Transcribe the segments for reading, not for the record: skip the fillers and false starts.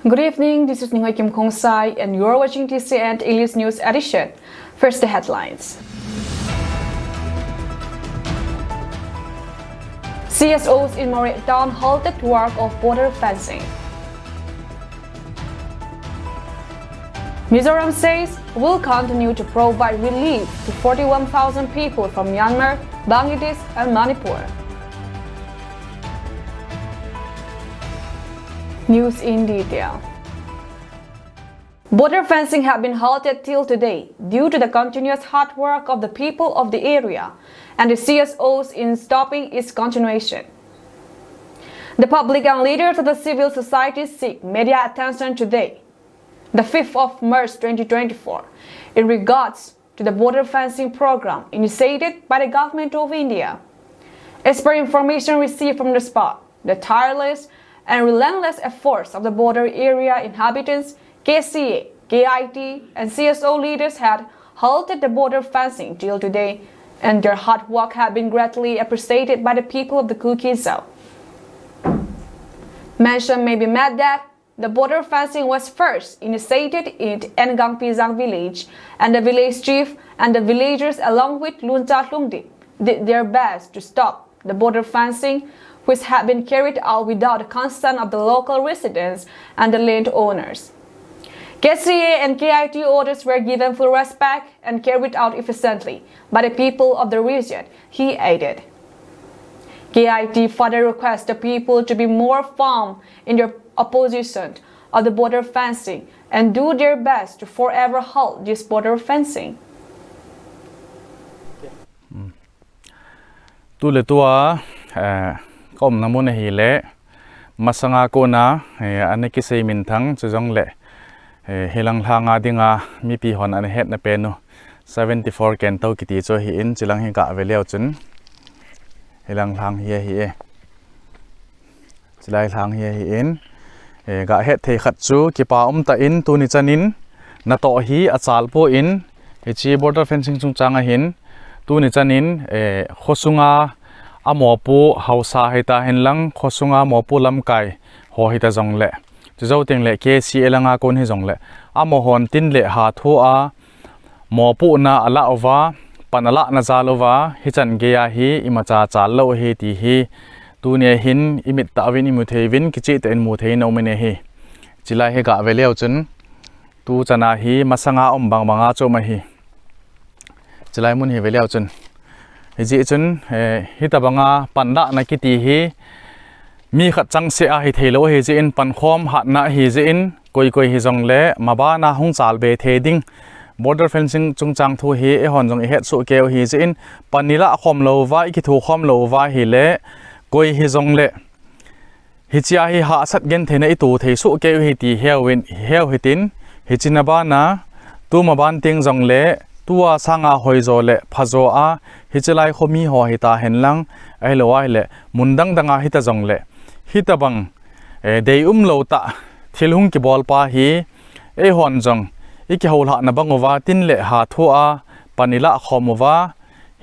Good evening, this is Ninghoy Kim Kong Sai and you're watching TCN English News Edition. First, the headlines. CSOs in Moreton halted work of border fencing. Mizoram says will continue to provide relief to 41,000 people from Myanmar, Bangladesh and Manipur. News in detail. Border fencing had been halted till today due to the continuous hard work of the people of the area and the CSOs in stopping its continuation. The public and leaders of the civil society seek media attention today, the 5th of March 2024, in regards to the border fencing program initiated by the government of India. As per information received from the spot, the tireless and relentless efforts of the border area inhabitants, KCA, KIT, and CSO leaders had halted the border fencing till today, and their hard work had been greatly appreciated by the people of the Kukizao. Mention may be made that the border fencing was first initiated in Ngang Pizang village, and the village chief and the villagers along with Lunta Lungdi did their best to stop the border fencing, which had been carried out without the consent of the local residents and the landowners. KCA and KIT orders were given full respect and carried out efficiently by the people of the region, he added. KIT further requests the people to be more firm in their opposition of the border fencing and do their best to forever halt this border fencing. Kom namun hile masanga ko na ane kisay mintang sejong le hilang hanga dinga mi pi hon ane het na peno 74 ken tau kiti cho hi in chilang hi ka veleu chun hilang hang hi hi chilai hang hi hi in ga het thei khat chu ki pa ta in tu ni chanin na to hi achal po in hi chi border fencing chung changa hin tu ni chanin khosunga amopu hausa hita henlang khosunga mopu lamkai ho hita jongle chu ting le ke si elanga kon hi jongle amohon tin le ha thu a mopu na ala ova panala na zalova hichan ge ya hi imacha chalo hi ti hi tunia hin imit tawin imuthevin kichi te mu thei no mene hi chila he ga veleu chun tu chana hi masanga ombang banga choma hi chilai mun hi veleu chun ji chun hitabanga panda na kiti hi mi khat chang se a hi thelo hi ji in pan khom ha na hi ji in koi hi jong le maba na hung chal be theding border fencing chung chang thu hi e hon jong e het su keu hi ji in panila khom lo wa ki thu khom lo wa hi le koi hi jong le hi chia hi ha sat gen thena i tu thei su keu hi ti hewin heu hitin hi chinaba na tu maban ting jong le tua sanga hoizo le phazo a hichelai khomi ho hita henlang ai lowai le mundang danga hita jongle hitabang dei lo ta thilhung ki bol pa hi e hon jong iki hola na bangowa tin le ha thua panila khomowa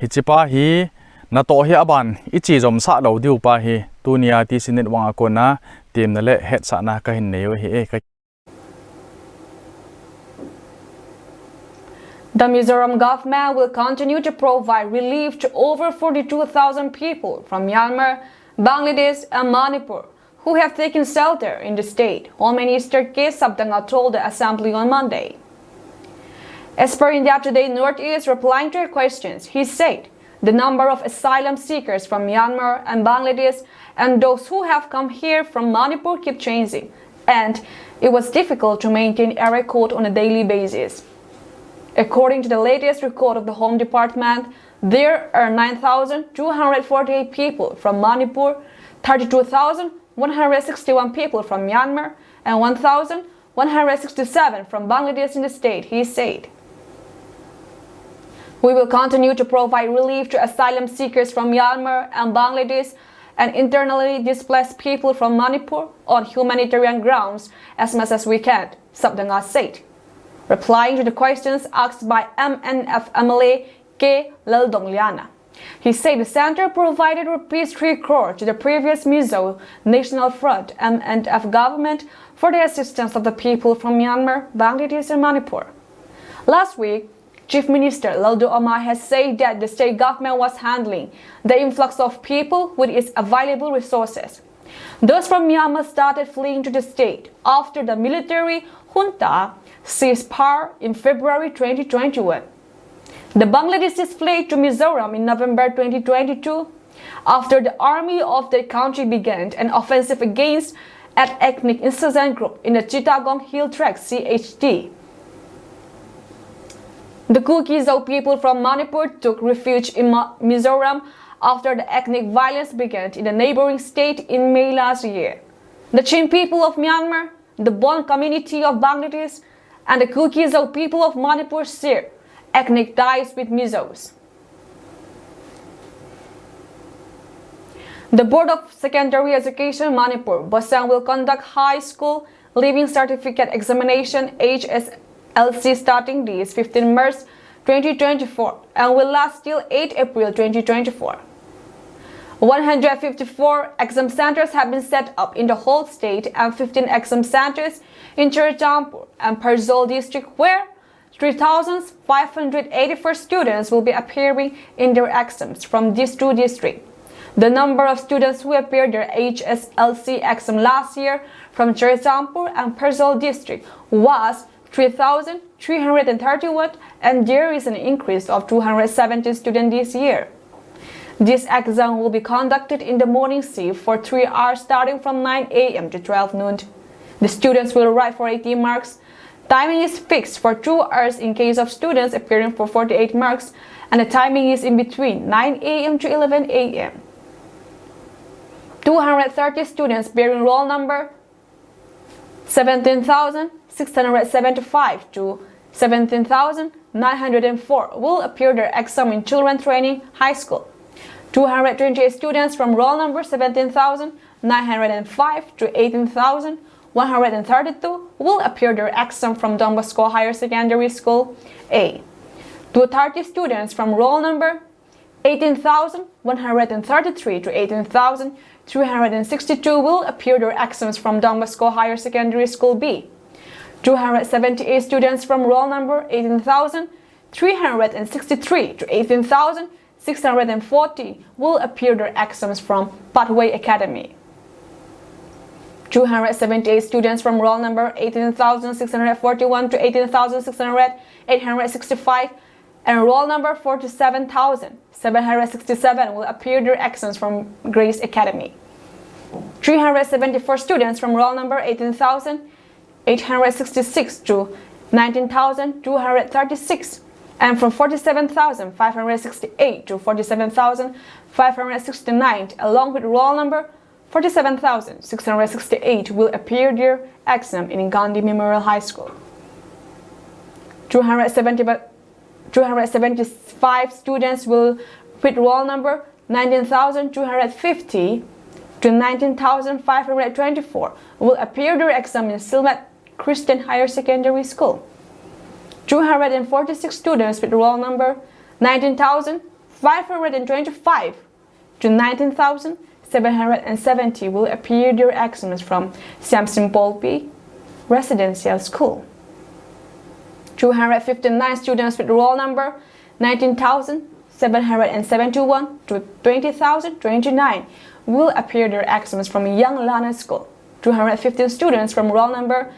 hichipa hi na to hi aban ichi jom sa lo diu pa hi tunia ti sinet wanga kona tim na le het sa na ka hin neo hi e. The Mizoram government will continue to provide relief to over 42,000 people from Myanmar, Bangladesh and Manipur who have taken shelter in the state, Home Minister K. Sabdanga told the assembly on Monday. As per India Today Northeast replying to her questions, he said the number of asylum seekers from Myanmar and Bangladesh and those who have come here from Manipur keep changing, and it was difficult to maintain a record on a daily basis. According to the latest record of the Home Department, there are 9,248 people from Manipur, 32,161 people from Myanmar, and 1,167 from Bangladesh in the state, he said. We will continue to provide relief to asylum seekers from Myanmar and Bangladesh and internally displaced people from Manipur on humanitarian grounds as much as we can, Sabdanga said, replying to the questions asked by MNF MLA K. Laldongliana. He said the center provided rupees 3 crore to the previous Mizo National Front MNF government for the assistance of the people from Myanmar, Bangladesh and Manipur. Last week, Chief Minister Laldu Omar has said that the state government was handling the influx of people with its available resources. Those from Myanmar started fleeing to the state after the military junta seized power in February 2021. The Bangladeshis fled to Mizoram in November 2022 after the army of the country began an offensive against an ethnic insurgent group in the Chittagong Hill Tracts (CHT). The Kuki-Zo people from Manipur took refuge in Mizoram after the ethnic violence began in the neighboring state in May last year. The Chin people of Myanmar, the Bon community of Bangladesh, and the Kuki-Zo people of Manipur share ethnic ties with Mizos. The Board of Secondary Education Manipur, Bosang, will conduct high school leaving certificate examination HSLC starting this 15 March 2024 and will last till 8 April 2024. 154 exam centers have been set up in the whole state and 15 exam centers in Churachandpur and Parzol district where 3,584 students will be appearing in their exams from these two districts. The number of students who appeared their HSLC exam last year from Churachandpur and Parzol district was 3,331 and there is an increase of 270 students this year. This exam will be conducted in the morning shift for 3 hours starting from 9 a.m. to 12 noon. The students will write for 80 marks. Timing is fixed for 2 hours in case of students appearing for 48 marks and the timing is in between 9 a.m. to 11 a.m. 230 students bearing roll number 17,675 to 17,904 will appear their exam in Children Training High School. 228 students from roll number 17,905 to 18,132 will appear their exam from Don Bosco Higher Secondary School A. 230 students from roll number 18,133 to 18,362 will appear their exams from Don Bosco Higher Secondary School B. 278 students from roll number 18,363 to 18,640 will appear their exams from Pathway Academy. 278 students from roll number 18,641 to 18,865 and roll number 47,767 will appear their exams from Grace Academy. 374 students from roll number 18,866 to 19,236 and from 47,568 to 47,569 along with roll number 47,668 will appear their exam in Gandhi Memorial High School. 275 students will with roll number 19,250 to 19,524 will appear their exam in Silmet Christian Higher Secondary School. 246 students with roll number 19,525 to 19,770 will appear their exams from Samson Bolby Residential School. 259 students with roll number 19,771 to 20,029 will appear their exams from Young Lana School. 215 students from roll number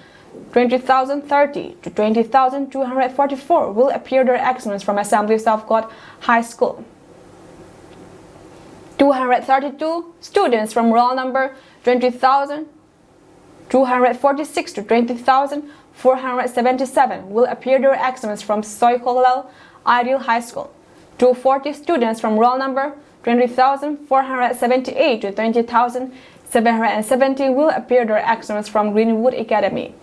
20,030 to 20,244 will appear their exams from Assemblies of God High School. 232 students from roll number 20,246 to 20,477 will appear their exams from Soikolal Ideal High School. 240 students from roll number 20,478 to 20,770 will appear their exams from Greenwood Academy.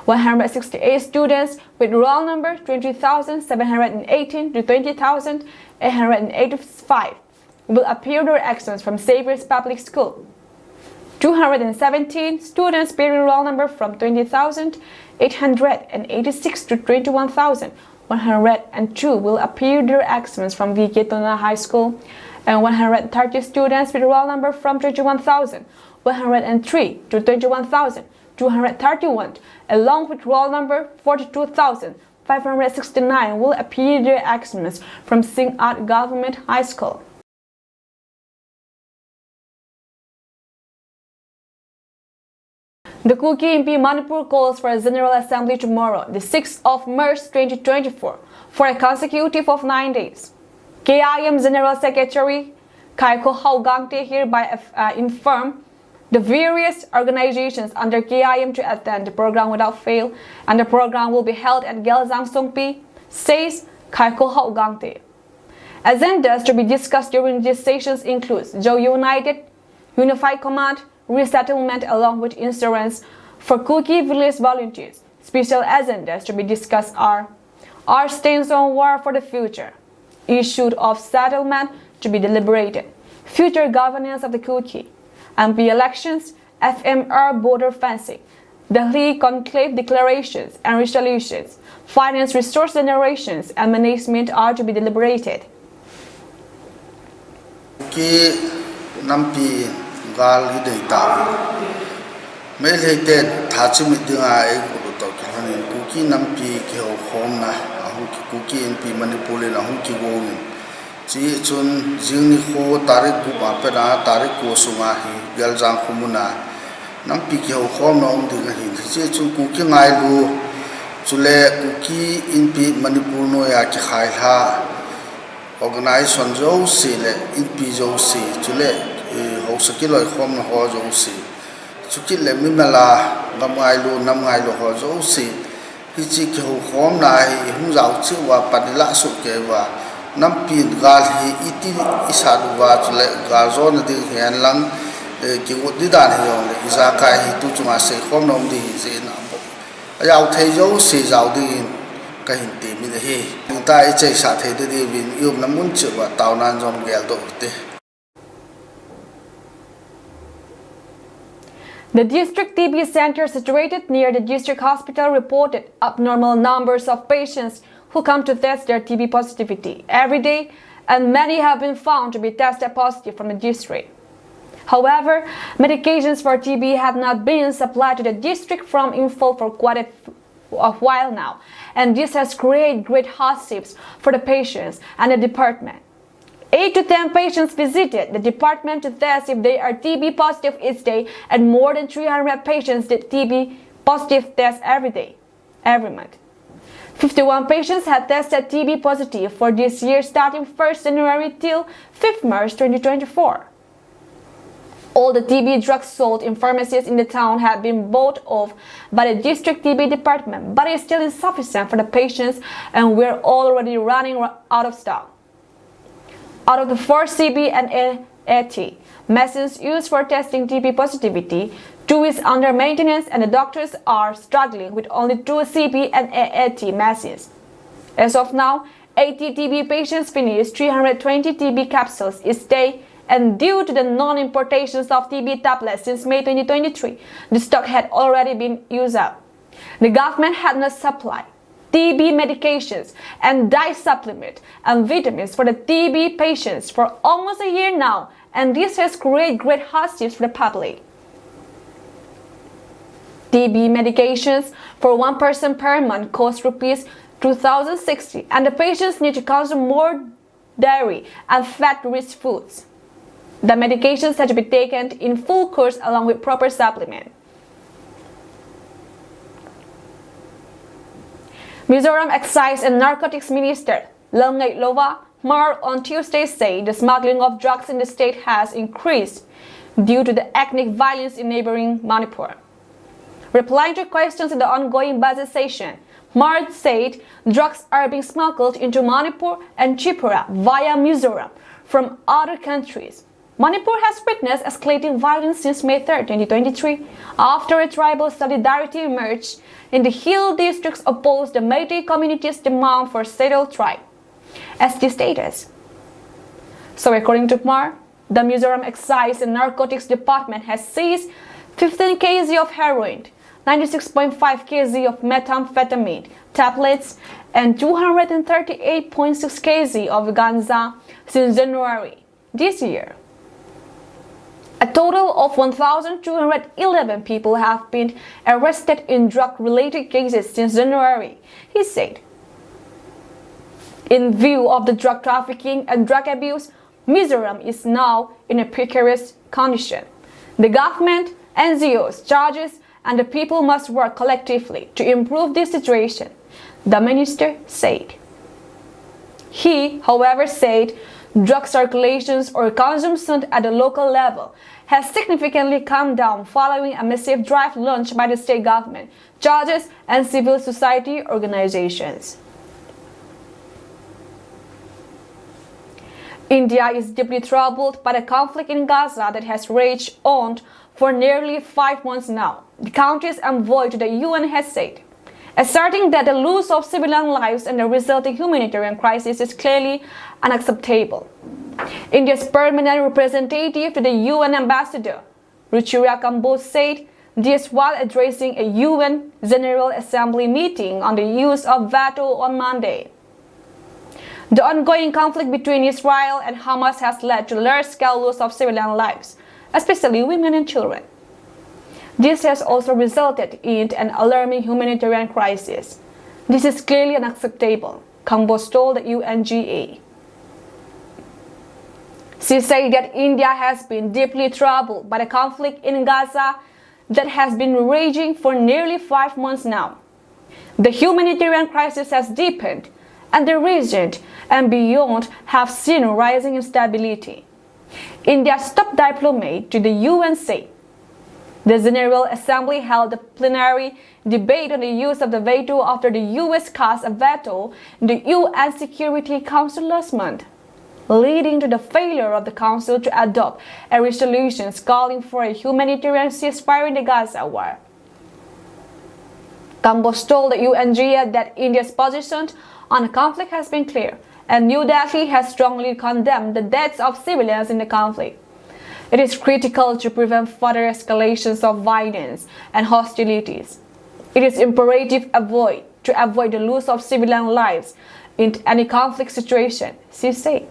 168 students with roll number 20,718 to 20,885 will appear their exams from Xavier's Public School. 217 students bearing roll number from 20,886 to 21,102 will appear their exams from Vigetona High School. and 130 students with roll number from 21,103 to 21,231, along with roll number 42,569 will appear their exams from Singhat Government High School. The Kuki MP Manipur calls for a General Assembly tomorrow, the 6th of March 2024, for a consecutive of 9 days. KIM General Secretary Kaiko Haugangte hereby informed the various organizations under KIM to attend the program without fail, and the program will be held at Gelzang Songpi, says Kaiko Haugangte. Agendas to be discussed during these sessions includes Joe United, Unified Command, resettlement along with insurance for Kuki village volunteers. Special agendas to be discussed are our stance on war for the future, issue of settlement to be deliberated, future governance of the Kuki, MP elections, FMR border fencing, Delhi conclave declarations and resolutions, finance resource generations and management are to be deliberated. Gal hidei tawi mel heiten thachi midinga e to kihanin kuki nampi ke ho khomna ahu ki kuki np manipur le ahu ki gong chi chun jingni kho tarik ku ba pera tarik ko sunga hi galjang khumuna nampi ke ho khomna om dinga hin chi chun kuki ngai lu chule kuki np manipur no ya ki khai ha organization jo si le np jo si chule ho sakiloi khom ho jo si chukil le mimala ngamai lu namngai lu ho jo si hi chi ke ho khom na hi hum jao chi wa padila su ke wa nam pin gal hi iti isadu wa chule ga zo na di hian lang ki wudi dan hi yong le isa kai hi tu chunga se khom nom di je na bo ayau thei jo si jao di ka hin ti mi de hi ta i chei sa thei de di win yum namun chu wa taw nan jom gel do te. The district TB center situated near the district hospital reported abnormal numbers of patients who come to test their TB positivity every day, and many have been found to be tested positive from the district. However, medications for TB have not been supplied to the district from info for quite a while now, and this has created great hardships for the patients and the department. 8 to 10 patients visited the department to test if they are TB positive each day, and more than 300 patients did TB positive tests every month. 51 patients had tested TB positive for this year starting 1st January till 5th March 2024. All the TB drugs sold in pharmacies in the town had been bought off by the district TB department, but it is still insufficient for the patients, and we're already running out of stock. Out of the 4 CB and AT machines used for testing TB positivity, 2 is under maintenance, and the doctors are struggling with only 2 CB and AT machines. As of now, 80 TB patients finish 320 TB capsules each day, and due to the non-importations of TB tablets since May 2023, the stock had already been used up. The government had not supplied TB medications and diet supplement and vitamins for the TB patients for almost a year now, and this has created great hardships for the public. TB medications for one person per month cost rupees 2,060, and the patients need to consume more dairy and fat-rich foods. The medications have to be taken in full course along with proper supplement. Mizoram Excise and Narcotics Minister Lengay Lova Mar on Tuesday said the smuggling of drugs in the state has increased due to the ethnic violence in neighboring Manipur. Replying to questions in the ongoing budget session, Mar said drugs are being smuggled into Manipur and Tripura via Mizoram from other countries. Manipur has witnessed escalating violence since May 3, 2023, after a tribal solidarity emerged in the hill districts opposed the Meitei community's demand for settled tribe ST status. So according to Kumar, the Mizoram Excise and Narcotics Department has seized 15 kg of heroin, 96.5 kg of methamphetamine tablets, and 238.6 kg of ganja since January. this year. A total of 1,211 people have been arrested in drug-related cases since January, he said. In view of the drug trafficking and drug abuse, Mizoram is now in a precarious condition. The government, NGOs, judges, and the people must work collectively to improve this situation, the minister said. He, however, said drug circulations or consumption at the local level has significantly come down following a massive drive launched by the state government, judges, and civil society organizations. India is deeply troubled by the conflict in Gaza that has raged on for nearly 5 months now, the country's envoy to the UN has said, asserting that the loss of civilian lives and the resulting humanitarian crisis is clearly unacceptable. India's permanent representative to the UN ambassador, Ruchira Kamboj, said this while addressing a UN General Assembly meeting on the use of veto on Monday. The ongoing conflict between Israel and Hamas has led to large-scale loss of civilian lives, especially women and children. This has also resulted in an alarming humanitarian crisis. This is clearly unacceptable, Kamboj told the UNGA. She said that India has been deeply troubled by the conflict in Gaza that has been raging for nearly 5 months now. The humanitarian crisis has deepened, and the region and beyond have seen rising instability. India's top diplomat to the UN said the General Assembly held a plenary debate on the use of the veto after the US cast a veto in the UN Security Council last month, leading to the failure of the Council to adopt a resolution calling for a humanitarian ceasefire in the Gaza war. Kamboj told the UNGA that India's position on the conflict has been clear, and New Delhi has strongly condemned the deaths of civilians in the conflict. It is critical to prevent further escalations of violence and hostilities. It is imperative to avoid the loss of civilian lives in any conflict situation, she said.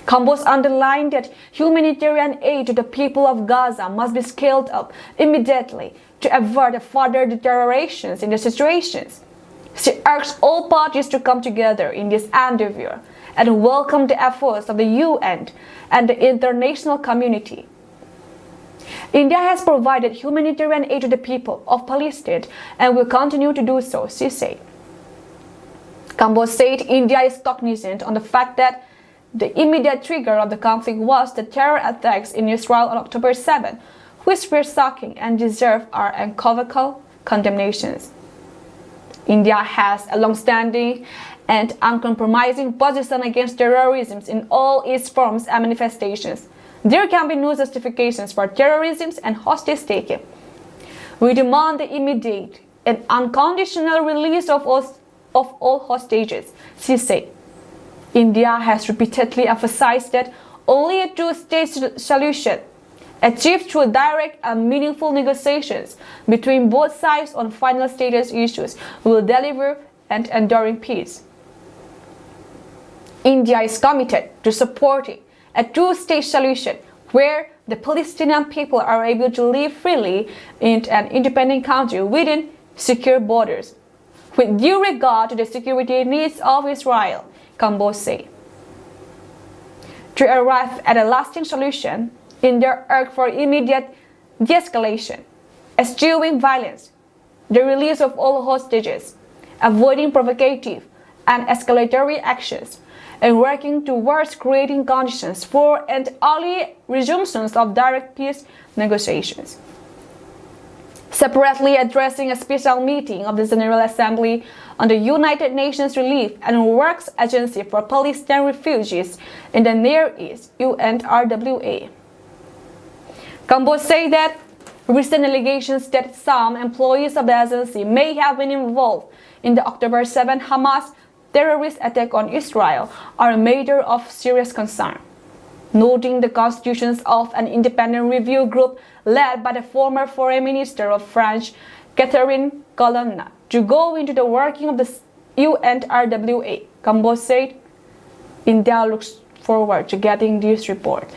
Kamboj underlined that humanitarian aid to the people of Gaza must be scaled up immediately to avert further deteriorations in the situations. She urged all parties to come together in this endeavor and welcome the efforts of the UN and the international community. India has provided humanitarian aid to the people of Palestine and will continue to do so, she said. Kamboj said India is cognizant on the fact that the immediate trigger of the conflict was the terror attacks in Israel on October 7, which were shocking and deserve our unequivocal condemnations. India has a long-standing and uncompromising position against terrorism in all its forms and manifestations. There can be no justifications for terrorism and hostage-taking. We demand the immediate and unconditional release of all hostages, she said. India has repeatedly emphasized that only a two-state solution, achieved through direct and meaningful negotiations between both sides on final status issues, will deliver an enduring peace. India is committed to supporting a two-state solution where the Palestinian people are able to live freely in an independent country within secure borders, with due regard to the security needs of Israel, Kamboj said. To arrive at a lasting solution, India urged for immediate de-escalation, eschewing violence, the release of all hostages, avoiding provocative and escalatory actions, and working towards creating conditions for an early resumption of direct peace negotiations. Separately addressing a special meeting of the General Assembly on the United Nations Relief and Works Agency for Palestinian Refugees in the Near East, UNRWA. Kamboj said that recent allegations that some employees of the agency may have been involved in the October 7 Hamas terrorist attack on Israel are a matter of serious concern, noting the constitutions of an independent review group led by the former Foreign Minister of France, Catherine Colonna, to go into the working of the UNRWA. Kamboj said India looks forward to getting this report.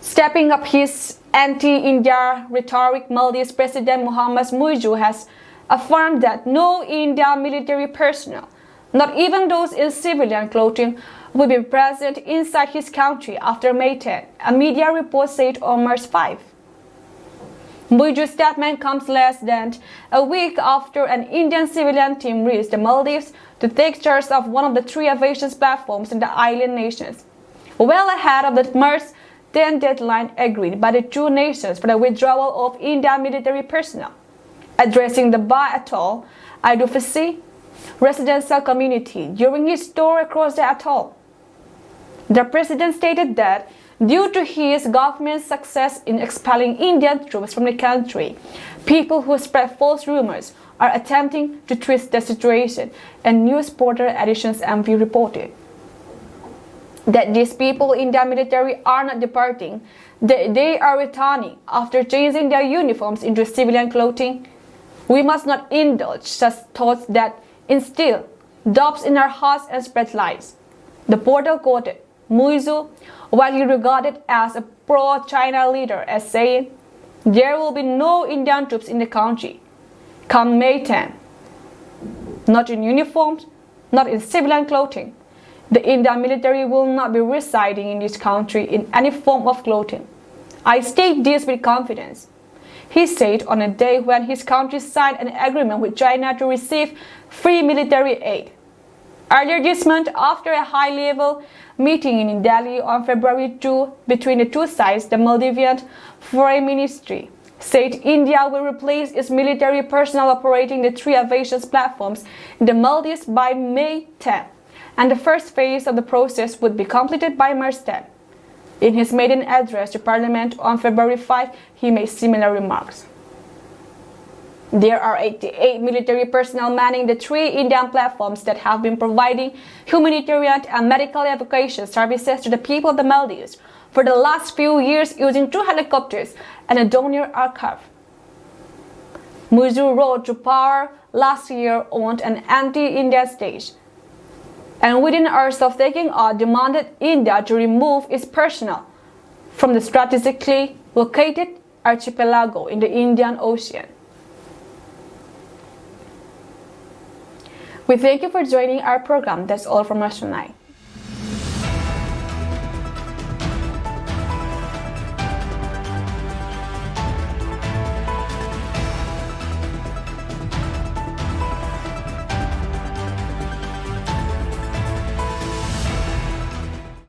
Stepping up his anti-India rhetoric, Maldives President Mohammad Muizu has affirmed that no Indian military personnel, not even those in civilian clothing, will be present inside his country after May 10, a media report said on March 5. Muizu's statement comes less than a week after an Indian civilian team reached the Maldives to take charge of one of the 3 aviation platforms in the island nations, well ahead of the March 10 deadline agreed by the 2 nations for the withdrawal of Indian military personnel. Addressing the Ba Atoll Idufisi residential community during his tour across the atoll, the president stated that due to his government's success in expelling Indian troops from the country, people who spread false rumors are attempting to twist the situation, and News Portal Editions MV reported that these people in the military are not departing, they are returning after changing their uniforms into civilian clothing. We must not indulge such thoughts that instill doubts in our hearts and spread lies. The portal quoted Muizu, while he regarded as a pro-China leader, as saying, "There will be no Indian troops in the country come May 10, not in uniforms, not in civilian clothing. The Indian military will not be residing in this country in any form of clothing. I state this with confidence," he said on a day when his country signed an agreement with China to receive free military aid. Earlier this month, after a high-level meeting in Delhi on February 2 between the 2 sides, the Maldivian Foreign Ministry said India will replace its military personnel operating the 3 aviation platforms in the Maldives by May 10, and the first phase of the process would be completed by March 10. In his maiden address to Parliament on February 5, he made similar remarks. There are 88 military personnel manning the 3 Indian platforms that have been providing humanitarian and medical evacuation services to the people of the Maldives for the last few years using 2 helicopters and a Dornier aircraft. Muizu rose to power last year on an anti-India stage, and within hours of taking out demanded India to remove its personnel from the strategically located archipelago in the Indian Ocean. We thank you for joining our program. That's all from us tonight.